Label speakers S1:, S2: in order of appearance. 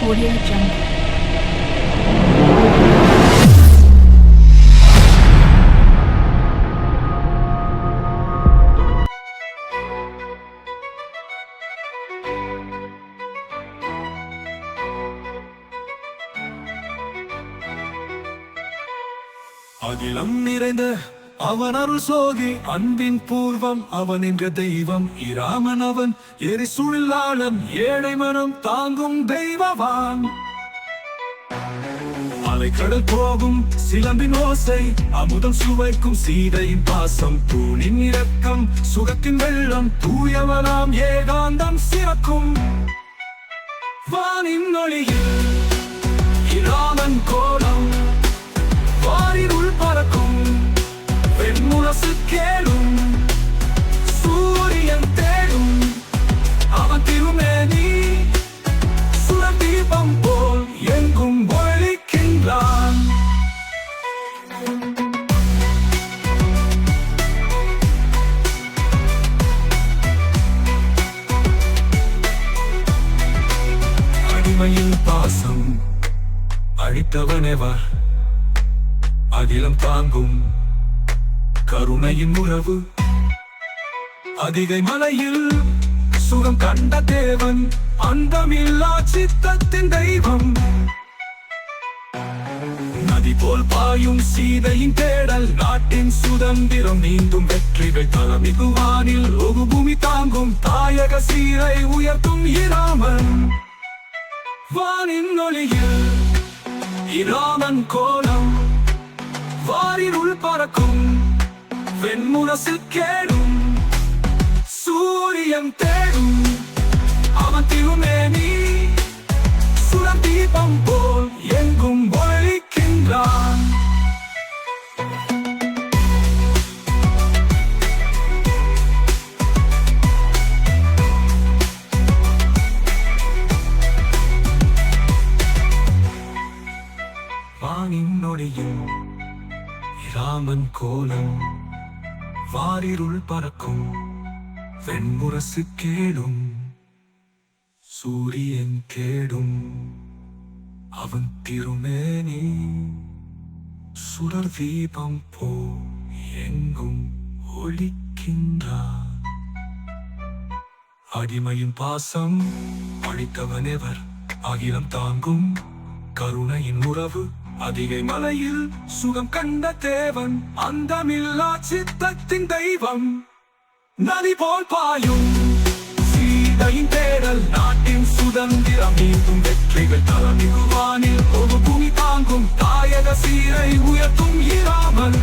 S1: Audio Jungle.
S2: அகிலம் நிறைந்த அவன் அருள் சோதி அன்பின் பூர்வம் அவன் என்ற தெய்வம் இராமன் அவன் எரிசுழிலாளன் ஏழை மனம் தாங்கும் தெய்வவான் அலைக்கடல் போகும் சிலம்பின் ஓசை அமுதம் சுவைக்கும் சீதையின் பாசம் தூணின் இரக்கம் சுகத்தின் வெள்ளம் தூயவனாம் ஏகாந்தம் சிறக்கும் வானின் ஒளியில் இராமன் கோலம் வாரிருள் பறக்கும் வெண்முரசு கேளும் சூரியன் தேடும் அவன் திருமேனி சுடர் தீபம் போல் எங்கும் ஒளிக்கின்றான் அடிமையில் பாசம் அழித்தவனேவர் அகிலம் தாங்கும் கருணையின் உறவு அதிகை மலையில் சுகம் கண்ட தேவன் அந்தமில்லா சித்தத்தின் தெய்வம் நதி போல் பாயும் சீதையின் தேடல் நாட்டின் சுதந்திரம் நீந்தும் வெற்றிகள் தலமிகுவானில் ஒரு பூமி தாங்கும் தாயக சீரை உயர்த்தும் இராமன் வானின் ஒளியில் இராமன் கோலம் வாரிருள் பறக்கும் வெண்முரசு கேடும் சூரியன் தேடும் அவன் திருமேனி சுடர் தீபம் போல் எங்கும் ஒளிக்கின்றான் வானின் ஒளியில் இராமன் கோலம் வாரிருள் பறக்கும் வெண்முரசு கேடும் சூரியன் கேடும் அவன் திருமேனி சுடர் தீபம் போ எங்கும் ஒளிக்கின்றான் அடிமையின் பாசம் அழித்தவனெவர் அகிலம் தாங்கும் கருணையின் உறவு அதிகை மலையில் சுகம் கண்ட தேவன் அந்தமில்லா சித்தத்தின் தெய்வம் நதி போல் பாயும் சீதையின் தேடல் நாட்டின் சுதந்திரம் மீண்டும் வெற்றிகள் தலமிகுவானில் ஒரு பூமி தாங்கும் தாயக சீரை உயர்த்தும் இராமன்